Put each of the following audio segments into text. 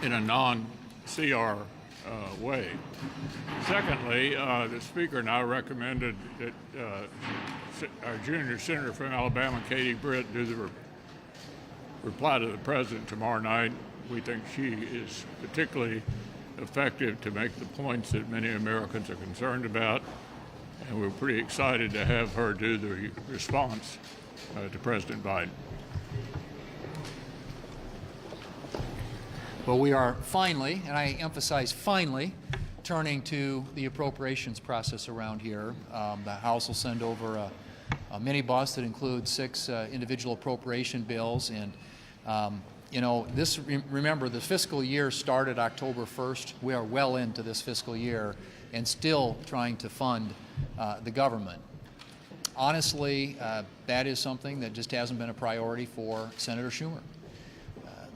in a non-CR way. Secondly, the Speaker now recommended that our junior senator from Alabama, Katie Britt, do the reply to the President tomorrow night. We think she is particularly effective to make the points that many Americans are concerned about, and we're pretty excited to have her do the response to President Biden. Well, we are finally, and I emphasize finally, turning to the appropriations process around here. The House will send over a minibus that includes 6 individual appropriation bills. And, you know, remember, the fiscal year started October 1st. We are well into this fiscal year and still trying to fund the government. Honestly, that is something that just hasn't been a priority for Senator Schumer.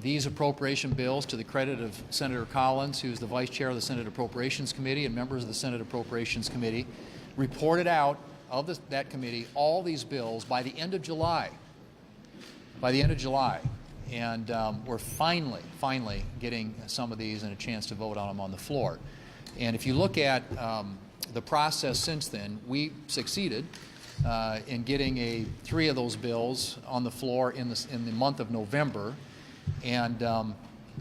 These appropriation bills, to the credit of Senator Collins, who's the Vice Chair of the Senate Appropriations Committee, and members of the Senate Appropriations Committee, reported out of that committee all these bills by the end of July. By the end of July. And we're finally getting some of these and a chance to vote on them on the floor. And if you look at the process since then, we succeeded in getting 3 of those bills on the floor in the month of November. And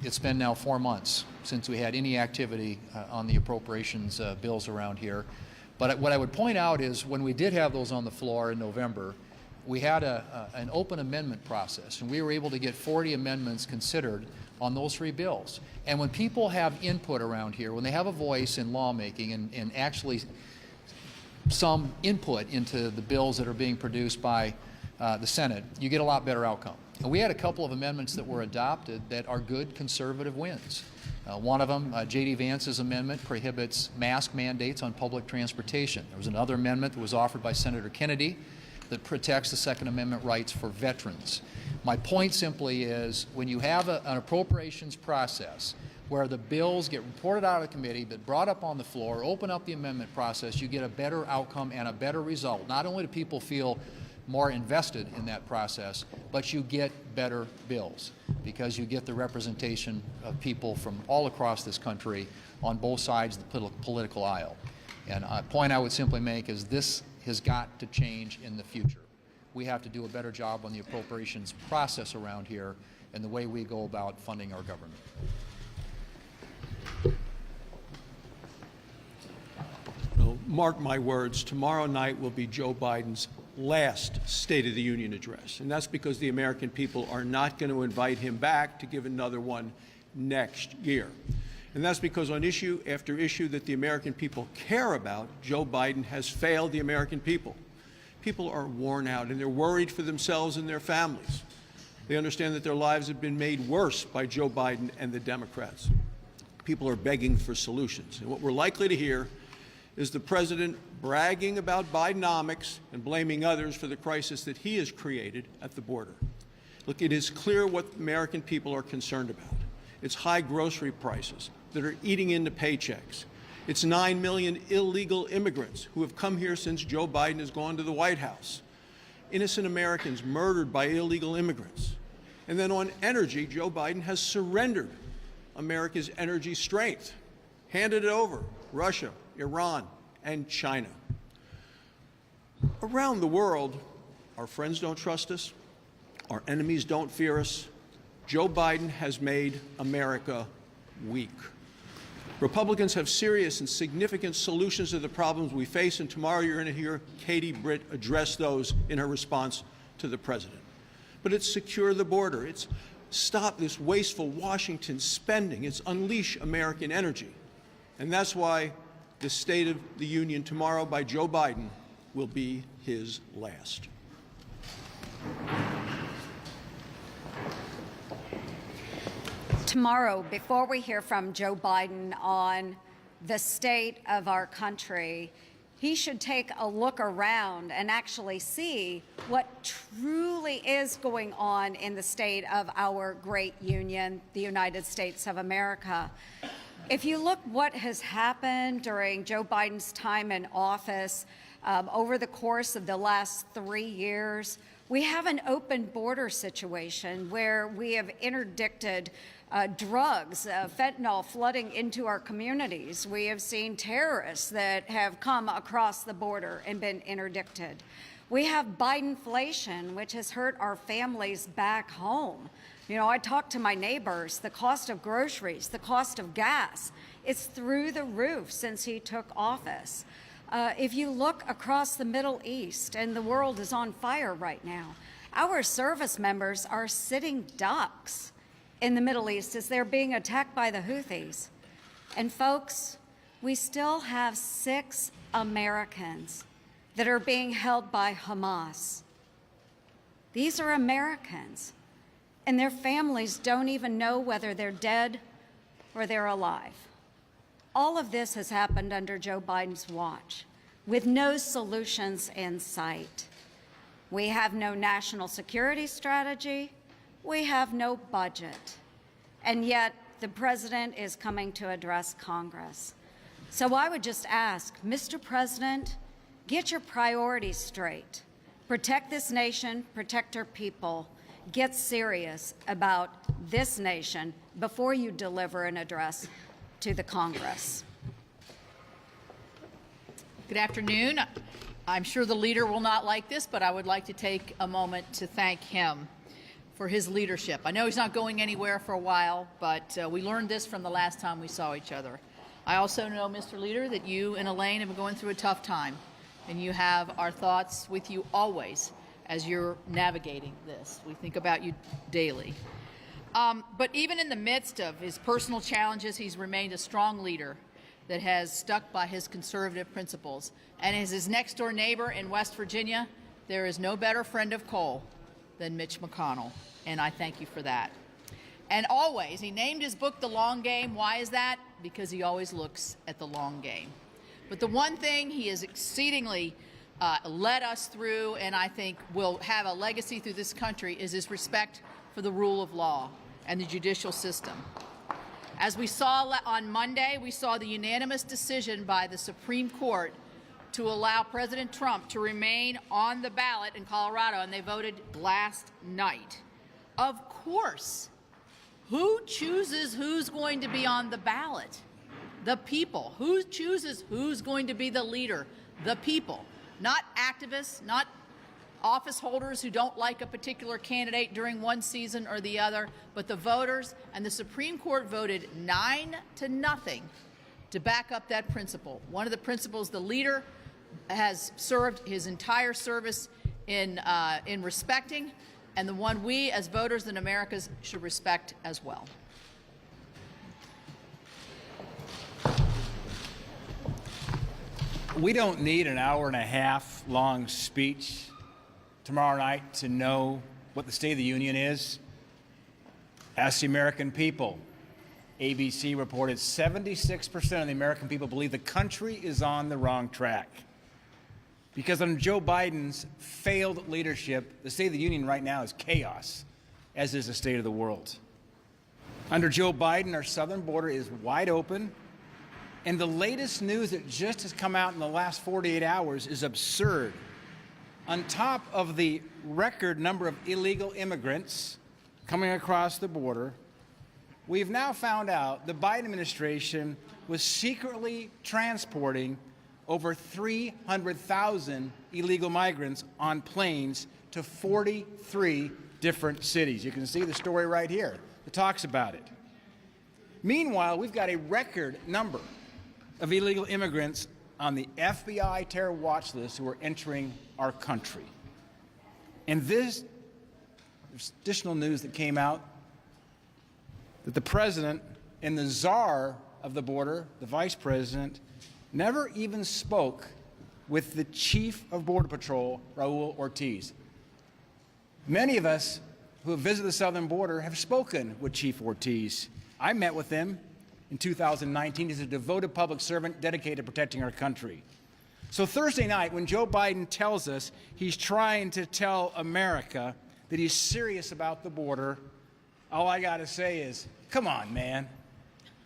it's been now 4 months since we had any activity on the appropriations bills around here. But what I would point out is when we did have those on the floor in November, we had an open amendment process, and we were able to get 40 amendments considered on those 3 bills. And when people have input around here, when they have a voice in lawmaking and actually some input into the bills that are being produced by the Senate, you get a lot better outcome. And we had a couple of amendments that were adopted that are good conservative wins. One of them, J.D. Vance's amendment, prohibits mask mandates on public transportation. There was another amendment that was offered by Senator Kennedy that protects the Second Amendment rights for veterans. My point simply is when you have an appropriations process where the bills get reported out of the committee, but brought up on the floor, open up the amendment process, you get a better outcome and a better result. Not only do people feel more invested in that process, but you get better bills because you get the representation of people from all across this country on both sides of the political aisle. And a point I would simply make is this has got to change in the future. We have to do a better job on the appropriations process around here and the way we go about funding our government. Well, mark my words, tomorrow night will be Joe Biden's last State of the Union address. And that's because the American people are not going to invite him back to give another one next year. And that's because on issue after issue that the American people care about, Joe Biden has failed the American people. People are worn out and they're worried for themselves and their families. They understand that their lives have been made worse by Joe Biden and the Democrats. People are begging for solutions. And what we're likely to hear is the president bragging about Bidenomics and blaming others for the crisis that he has created at the border. Look, it is clear what American people are concerned about. It's high grocery prices that are eating into paychecks. It's 9 million illegal immigrants who have come here since Joe Biden has gone to the White House. Innocent Americans murdered by illegal immigrants. And then on energy, Joe Biden has surrendered America's energy strength, handed it over, Russia, Iran, and China. Around the world, our friends don't trust us, our enemies don't fear us. Joe Biden has made America weak. Republicans have serious and significant solutions to the problems we face, and tomorrow you're going to hear Katie Britt address those in her response to the president. But it's secure the border. It's stop this wasteful Washington spending. It's unleash American energy. And that's why the State of the Union tomorrow by Joe Biden will be his last. Tomorrow, before we hear from Joe Biden on the state of our country, he should take a look around and actually see what truly is going on in the state of our great union, the United States of America. If you look what has happened during Joe Biden's time in office over the course of the last 3 years, we have an open border situation where we have interdicted drugs, fentanyl flooding into our communities. We have seen terrorists that have come across the border and been interdicted. We have Bidenflation, which has hurt our families back home. You know, I talk to my neighbors, the cost of groceries, the cost of gas, it's through the roof since he took office. If you look across the Middle East, and the world is on fire right now, our service members are sitting ducks in the Middle East as they're being attacked by the Houthis. And folks, we still have 6 Americans that are being held by Hamas. These are Americans, and their families don't even know whether they're dead or they're alive. All of this has happened under Joe Biden's watch, with no solutions in sight. We have no national security strategy. We have no budget. And yet, the president is coming to address Congress. So I would just ask, Mr. President, get your priorities straight. Protect this nation, protect our people. Get serious about this nation before you deliver an address to the Congress. Good afternoon. I'm sure the leader will not like this, but I would like to take a moment to thank him for his leadership. I know he's not going anywhere for a while, but we learned this from the last time we saw each other. I also know, Mr. Leader, that you and Elaine have been going through a tough time, and you have our thoughts with you always as you're navigating this. We think about you daily. But even in the midst of his personal challenges, he's remained a strong leader that has stuck by his conservative principles. And as his next-door neighbor in West Virginia, there is no better friend of coal than Mitch McConnell, and I thank you for that. And always, he named his book The Long Game. Why is that? Because he always looks at the long game. But the one thing he has exceedingly led us through, and I think will have a legacy through this country, is his respect for the rule of law and the judicial system. As we saw on Monday, we saw the unanimous decision by the Supreme Court to allow President Trump to remain on the ballot in Colorado, and they voted last night. Of course, who chooses who's going to be on the ballot? The people. Who chooses who's going to be the leader? The people. Not activists, not office holders who don't like a particular candidate during one season or the other, but the voters. And the Supreme Court voted 9-0 to back up that principle. One of the principles the leader has served his entire service in respecting, and the one we as voters in America should respect as well. We don't need an hour-and-a-half long speech tomorrow night to know what the State of the Union is. Ask the American people. ABC reported 76% of the American people believe the country is on the wrong track. Because under Joe Biden's failed leadership, the State of the Union right now is chaos, as is the state of the world. Under Joe Biden, our southern border is wide open, and the latest news that just has come out in the last 48 hours is absurd. On top of the record number of illegal immigrants coming across the border, we've now found out the Biden administration was secretly transporting over 300,000 illegal migrants on planes to 43 different cities. You can see the story right here that talks about it. Meanwhile, we've got a record number of illegal immigrants on the FBI terror watch list who are entering our country. And this additional news that came out that the president and the czar of the border, the vice president, never even spoke with the chief of Border Patrol, Raul Ortiz. Many of us who have visited the southern border have spoken with Chief Ortiz. I met with him in 2019. He's a devoted public servant dedicated to protecting our country. So Thursday night, when Joe Biden tells us he's trying to tell America that he's serious about the border, all I got to say is, come on, man.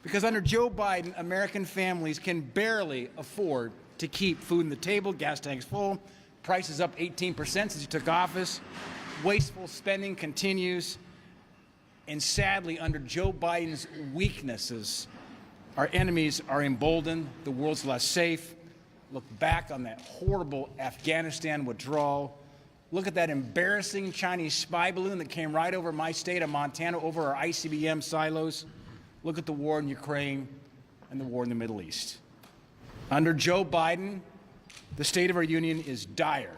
Because under Joe Biden, American families can barely afford to keep food on the table, gas tanks full, prices up 18% since he took office, wasteful spending continues. And sadly, under Joe Biden's weaknesses, our enemies are emboldened, the world's less safe. Look back on that horrible Afghanistan withdrawal. Look at that embarrassing Chinese spy balloon that came right over my state of Montana, over our ICBM silos. Look at the war in Ukraine and the war in the Middle East. Under Joe Biden, the state of our union is dire.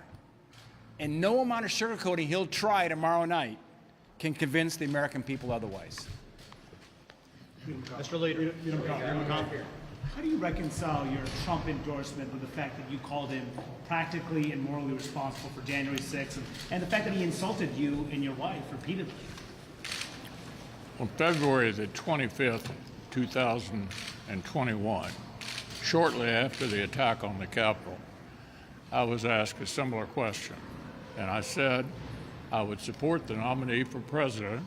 And no amount of sugarcoating he'll try tomorrow night can convince the American people otherwise. Mr. Leader. How do you reconcile your Trump endorsement with the fact that you called him practically and morally responsible for January 6th and the fact that he insulted you and your wife repeatedly? On February the 25th, 2021, shortly after the attack on the Capitol, I was asked a similar question, and I said I would support the nominee for president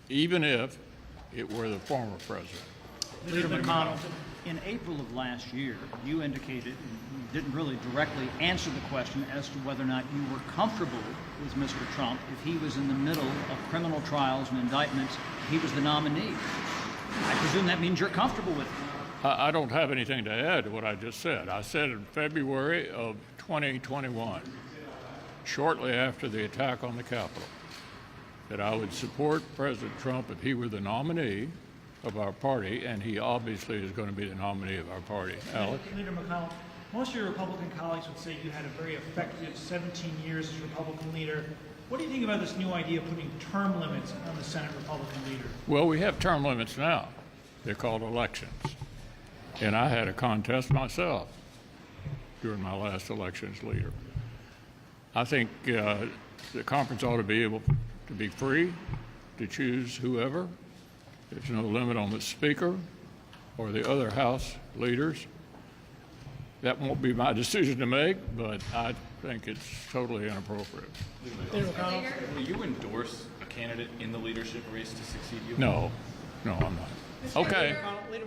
even if it were the former president. Leader McConnell, in April of last year, you indicated, and you didn't really directly answer the question as to whether or not you were comfortable with Mr. Trump if he was in the middle of criminal trials and indictments, he was the nominee. I presume that means you're comfortable with him. I don't have anything to add to what I just said. I said in February of 2021, shortly after the attack on the Capitol, that I would support President Trump if he were the nominee of our party, and he obviously is going to be the nominee of our party. Alex? Leader McConnell, most of your Republican colleagues would say you had a very effective 17 years as Republican leader. What do you think about this new idea of putting term limits on the Senate Republican leader? Well, we have term limits now. They're called elections. And I had a contest myself during my last election as leader. I think the conference ought to be able to be free to choose whoever. There's no limit on the speaker or the other House leaders. That won't be my decision to make, but I think it's totally inappropriate. Will you endorse a candidate in the leadership race to succeed you? No, I'm not. Okay. Leader